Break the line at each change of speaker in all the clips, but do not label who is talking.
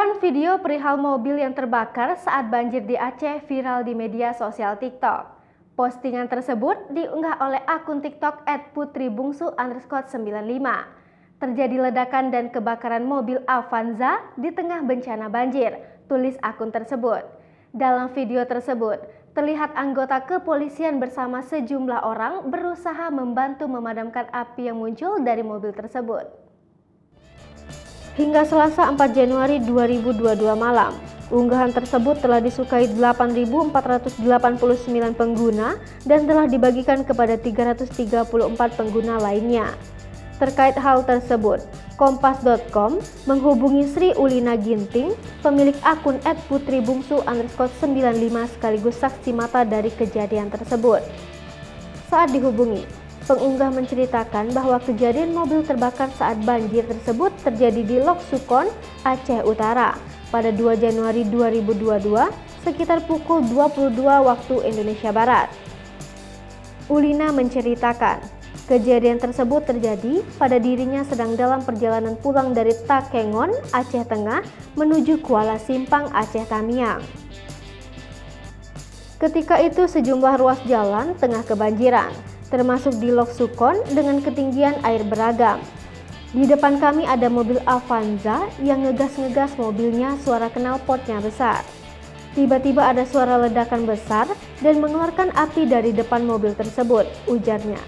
Unggahan video perihal mobil yang terbakar saat banjir di Aceh viral di media sosial TikTok. Postingan tersebut diunggah oleh akun TikTok @putribungsu_95. Terjadi ledakan dan kebakaran mobil Avanza di tengah bencana banjir, tulis akun tersebut. Dalam video tersebut, terlihat anggota kepolisian bersama sejumlah orang berusaha membantu memadamkan api yang muncul dari mobil tersebut. Hingga Selasa 4 Januari 2022 malam, unggahan tersebut telah disukai 8.489 pengguna dan telah dibagikan kepada 334 pengguna lainnya. Terkait hal tersebut, Kompas.com menghubungi Sri Ulina Ginting, pemilik akun @putribungsu_95 sekaligus saksi mata dari kejadian tersebut. Saat dihubungi, pengunggah menceritakan bahwa kejadian mobil terbakar saat banjir tersebut terjadi di Lok Sukon, Aceh Utara pada 2 Januari 2022 sekitar pukul 22 waktu Indonesia Barat. Ulina menceritakan, kejadian tersebut terjadi pada dirinya sedang dalam perjalanan pulang dari Takengon, Aceh Tengah menuju Kuala Simpang, Aceh Tamiang. Ketika itu sejumlah ruas jalan tengah kebanjiran, termasuk di Lok Sukon dengan ketinggian air beragam. Di depan kami ada mobil Avanza yang ngegas-ngegas mobilnya, suara knalpotnya besar. Tiba-tiba ada suara ledakan besar dan mengeluarkan api dari depan mobil tersebut, ujarnya.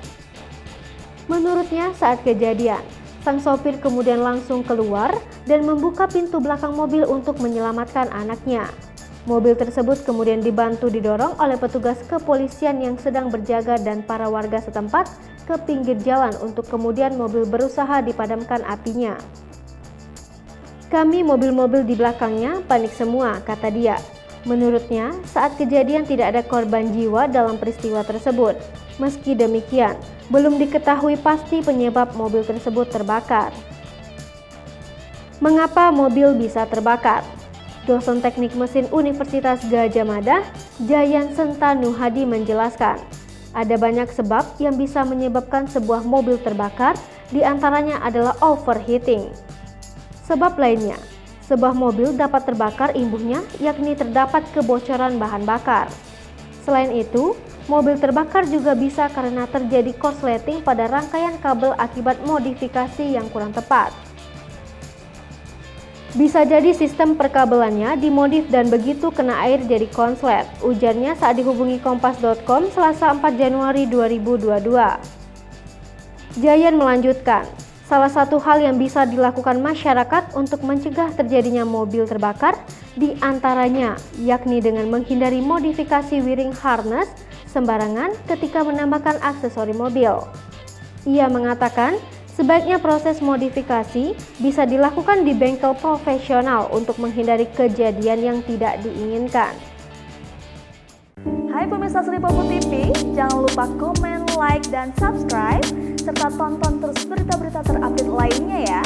Menurutnya saat kejadian, sang sopir kemudian langsung keluar dan membuka pintu belakang mobil untuk menyelamatkan anaknya. Mobil tersebut kemudian dibantu didorong oleh petugas kepolisian yang sedang berjaga dan para warga setempat ke pinggir jalan untuk kemudian mobil berusaha dipadamkan apinya. Kami mobil-mobil di belakangnya panik semua, kata dia. Menurutnya, saat kejadian tidak ada korban jiwa dalam peristiwa tersebut. Meski demikian, belum diketahui pasti penyebab mobil tersebut terbakar. Mengapa mobil bisa terbakar? Dosen Teknik Mesin Universitas Gadjah Mada, Jayan Sentanu Hadi menjelaskan, ada banyak sebab yang bisa menyebabkan sebuah mobil terbakar, diantaranya adalah overheating. Sebab lainnya, sebuah mobil dapat terbakar imbuhnya yakni terdapat kebocoran bahan bakar. Selain itu, mobil terbakar juga bisa karena terjadi korsleting pada rangkaian kabel akibat modifikasi yang kurang tepat. Bisa jadi sistem perkabelannya dimodif dan begitu kena air jadi konslet, ujarnya saat dihubungi Kompas.com Selasa 4 Januari 2022. Jayan melanjutkan, salah satu hal yang bisa dilakukan masyarakat untuk mencegah terjadinya mobil terbakar diantaranya yakni dengan menghindari modifikasi wiring harness sembarangan ketika menambahkan aksesori mobil. Ia mengatakan, sebaiknya proses modifikasi bisa dilakukan di bengkel profesional untuk menghindari kejadian yang tidak diinginkan.
Hai pemirsa Sri Popo TV, jangan lupa komen, like, dan subscribe, serta tonton terus berita-berita terupdate lainnya ya.